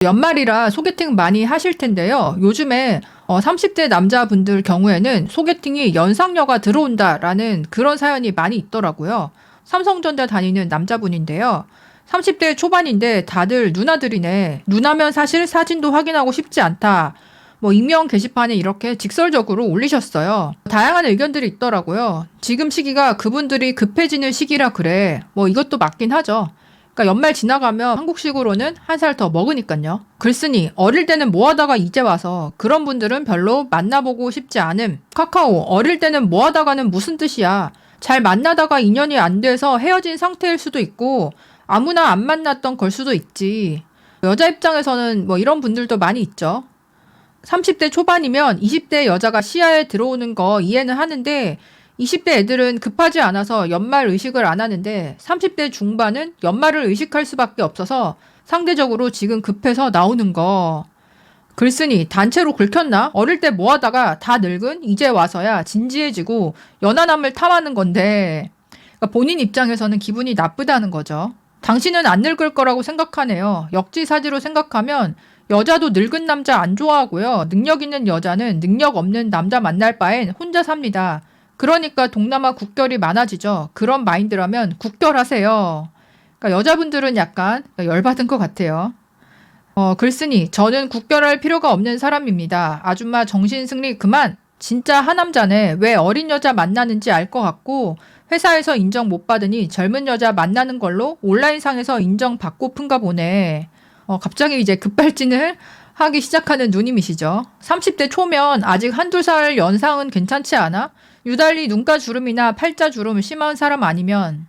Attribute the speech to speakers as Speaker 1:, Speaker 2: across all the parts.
Speaker 1: 연말이라 소개팅 많이 하실 텐데요. 요즘에 30대 남자분들 경우에는 소개팅이 연상녀가 들어온다라는 그런 사연이 많이 있더라고요. 삼성전자 다니는 남자분인데요. 30대 초반인데 다들 누나들이네. 누나면 사실 사진도 확인하고 싶지 않다. 익명 게시판에 이렇게 직설적으로 올리셨어요. 다양한 의견들이 있더라고요. 지금 시기가 그분들이 급해지는 시기라 그래. 이것도 맞긴 하죠. 그러니까 연말 지나가면 한국식으로는 한 살 더 먹으니까요. 글쓰니 어릴 때는 뭐 하다가 이제 와서 그런 분들은 별로 만나보고 싶지 않음. 카카오 어릴 때는 뭐 하다가는 무슨 뜻이야. 잘 만나다가 인연이 안 돼서 헤어진 상태일 수도 있고 아무나 안 만났던 걸 수도 있지. 여자 입장에서는 이런 분들도 많이 있죠. 30대 초반이면 20대 여자가 시야에 들어오는 거 이해는 하는데 20대 애들은 급하지 않아서 연말 의식을 안 하는데 30대 중반은 연말을 의식할 수밖에 없어서 상대적으로 지금 급해서 나오는 거. 글쓰니 단체로 긁혔나? 어릴 때 뭐 하다가 다 늙은 이제 와서야 진지해지고 연하남을 탐하는 건데 그러니까 본인 입장에서는 기분이 나쁘다는 거죠. 당신은 안 늙을 거라고 생각하네요. 역지사지로 생각하면 여자도 늙은 남자 안 좋아하고요. 능력 있는 여자는 능력 없는 남자 만날 바엔 혼자 삽니다. 그러니까 동남아 국결이 많아지죠. 그런 마인드라면 국결하세요. 그러니까 여자분들은 약간 열받은 것 같아요. 글쓰니 저는 국결할 필요가 없는 사람입니다. 아줌마 정신승리 그만. 진짜 하남자네. 왜 어린 여자 만나는지 알 것 같고 회사에서 인정 못 받으니 젊은 여자 만나는 걸로 온라인상에서 인정받고픈가 보네. 갑자기 이제 급발진을 하기 시작하는 누님이시죠. 30대 초면 아직 한두 살 연상은 괜찮지 않아? 유달리 눈가 주름이나 팔자 주름 심한 사람 아니면.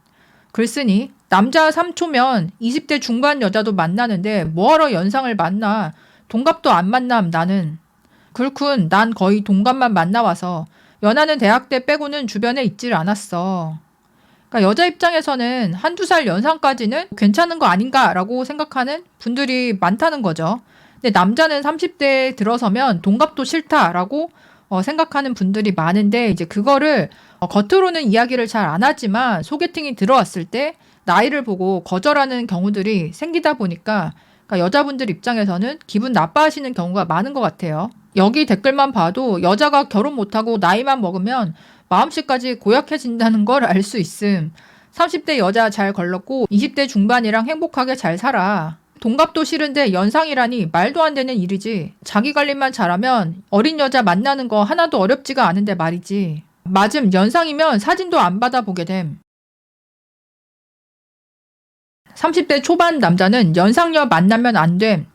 Speaker 1: 글쓰니 남자 3초면 20대 중반 여자도 만나는데 뭐하러 연상을 만나. 동갑도 안 만남 나는. 그렇군 난 거의 동갑만 만나와서 연하는 대학 때 빼고는 주변에 있질 않았어. 그러니까 여자 입장에서는 한두 살 연상까지는 괜찮은 거 아닌가라고 생각하는 분들이 많다는 거죠. 근데 남자는 30대에 들어서면 동갑도 싫다라고 생각하는 분들이 많은데 이제 그거를 겉으로는 이야기를 잘 안 하지만 소개팅이 들어왔을 때 나이를 보고 거절하는 경우들이 생기다 보니까 그러니까 여자분들 입장에서는 기분 나빠하시는 경우가 많은 것 같아요. 여기 댓글만 봐도 여자가 결혼 못하고 나이만 먹으면 마음씨까지 고약해진다는 걸 알 수 있음. 30대 여자 잘 걸렀고 20대 중반이랑 행복하게 잘 살아. 동갑도 싫은데 연상이라니 말도 안 되는 일이지. 자기 관리만 잘하면 어린 여자 만나는 거 하나도 어렵지가 않은데 말이지. 맞음 연상이면 사진도 안 받아보게 됨. 30대 초반 남자는 연상녀 만나면 안 됨.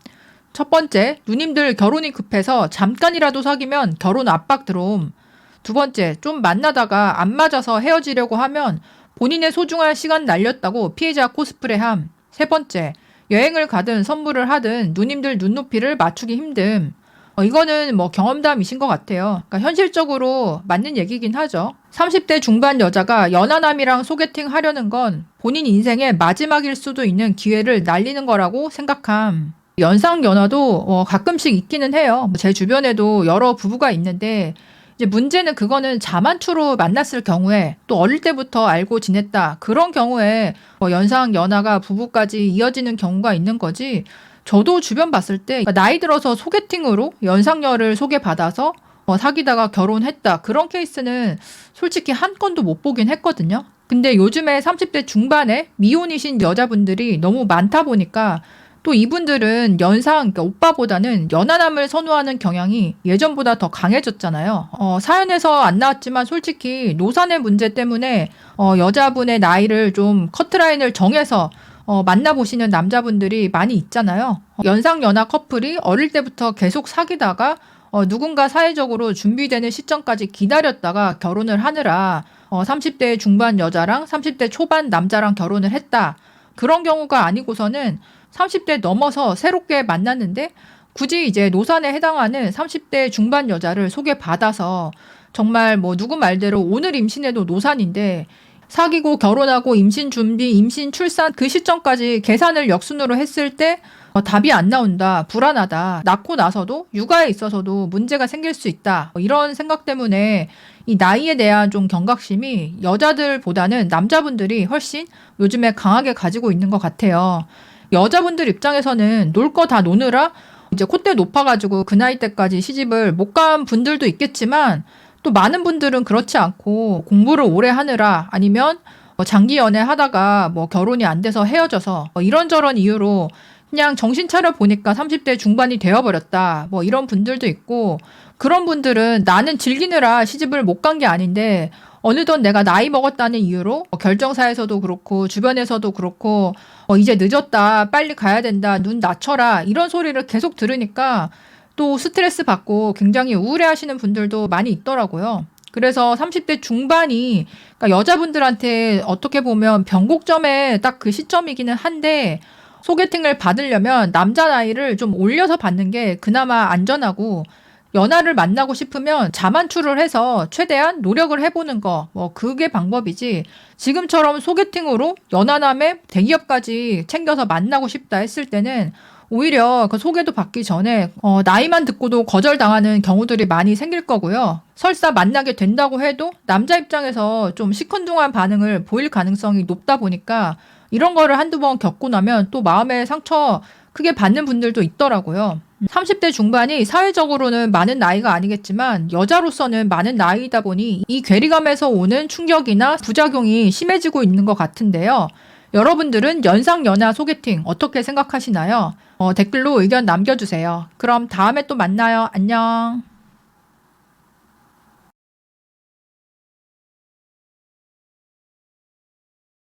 Speaker 1: 첫 번째, 누님들 결혼이 급해서 잠깐이라도 사귀면 결혼 압박 들어옴. 두 번째, 좀 만나다가 안 맞아서 헤어지려고 하면 본인의 소중한 시간 날렸다고 피해자 코스프레함. 세 번째, 여행을 가든 선물을 하든 누님들 눈높이를 맞추기 힘듦. 이거는 경험담이신 것 같아요. 그러니까 현실적으로 맞는 얘기긴 하죠. 30대 중반 여자가 연하남이랑 소개팅 하려는 건 본인 인생의 마지막일 수도 있는 기회를 날리는 거라고 생각함. 연상 연하도 가끔씩 있기는 해요. 제 주변에도 여러 부부가 있는데 이제 문제는 그거는 자만추로 만났을 경우에 또 어릴 때부터 알고 지냈다. 그런 경우에 연상 연하가 부부까지 이어지는 경우가 있는 거지. 저도 주변 봤을 때 나이 들어서 소개팅으로 연상녀를 소개받아서 사귀다가 결혼했다. 그런 케이스는 솔직히 한 건도 못 보긴 했거든요. 근데 요즘에 30대 중반에 미혼이신 여자분들이 너무 많다 보니까 또 이분들은 그러니까 오빠보다는 연하남을 선호하는 경향이 예전보다 더 강해졌잖아요. 사연에서 안 나왔지만 솔직히 노산의 문제 때문에 여자분의 나이를 좀 커트라인을 정해서 만나보시는 남자분들이 많이 있잖아요. 연상 연하 커플이 어릴 때부터 계속 사귀다가 누군가 사회적으로 준비되는 시점까지 기다렸다가 결혼을 하느라 30대 중반 여자랑 30대 초반 남자랑 결혼을 했다. 그런 경우가 아니고서는 30대 넘어서 새롭게 만났는데 굳이 이제 노산에 해당하는 30대 중반 여자를 소개받아서 정말 누구 말대로 오늘 임신해도 노산인데 사귀고 결혼하고 임신 준비, 임신 출산 그 시점까지 계산을 역순으로 했을 때 답이 안 나온다, 불안하다, 낳고 나서도 육아에 있어서도 문제가 생길 수 있다. 이런 생각 때문에 이 나이에 대한 좀 경각심이 여자들보다는 남자분들이 훨씬 요즘에 강하게 가지고 있는 것 같아요. 여자분들 입장에서는 놀 거 다 노느라 이제 콧대 높아가지고 그 나이 때까지 시집을 못 간 분들도 있겠지만 또 많은 분들은 그렇지 않고 공부를 오래 하느라 아니면 장기 연애 하다가 결혼이 안 돼서 헤어져서 이런저런 이유로 그냥 정신 차려 보니까 30대 중반이 되어버렸다. 이런 분들도 있고 그런 분들은 나는 즐기느라 시집을 못 간 게 아닌데 어느덧 내가 나이 먹었다는 이유로 결정사에서도 그렇고 주변에서도 그렇고 이제 늦었다. 빨리 가야 된다. 눈 낮춰라. 이런 소리를 계속 들으니까 또 스트레스 받고 굉장히 우울해하시는 분들도 많이 있더라고요. 그래서 30대 중반이 그러니까 여자분들한테 어떻게 보면 변곡점에 딱 그 시점이기는 한데 소개팅을 받으려면 남자 나이를 좀 올려서 받는 게 그나마 안전하고 연하를 만나고 싶으면 자만추를 해서 최대한 노력을 해보는 거, 그게 방법이지. 지금처럼 소개팅으로 연하남에 대기업까지 챙겨서 만나고 싶다 했을 때는 오히려 그 소개도 받기 전에 나이만 듣고도 거절당하는 경우들이 많이 생길 거고요. 설사 만나게 된다고 해도 남자 입장에서 좀 시큰둥한 반응을 보일 가능성이 높다 보니까 이런 거를 한두 번 겪고 나면 또 마음의 상처 크게 받는 분들도 있더라고요. 30대 중반이 사회적으로는 많은 나이가 아니겠지만 여자로서는 많은 나이이다 보니 이 괴리감에서 오는 충격이나 부작용이 심해지고 있는 것 같은데요. 여러분들은 연상연하 소개팅 어떻게 생각하시나요? 댓글로 의견 남겨주세요. 그럼 다음에 또 만나요. 안녕.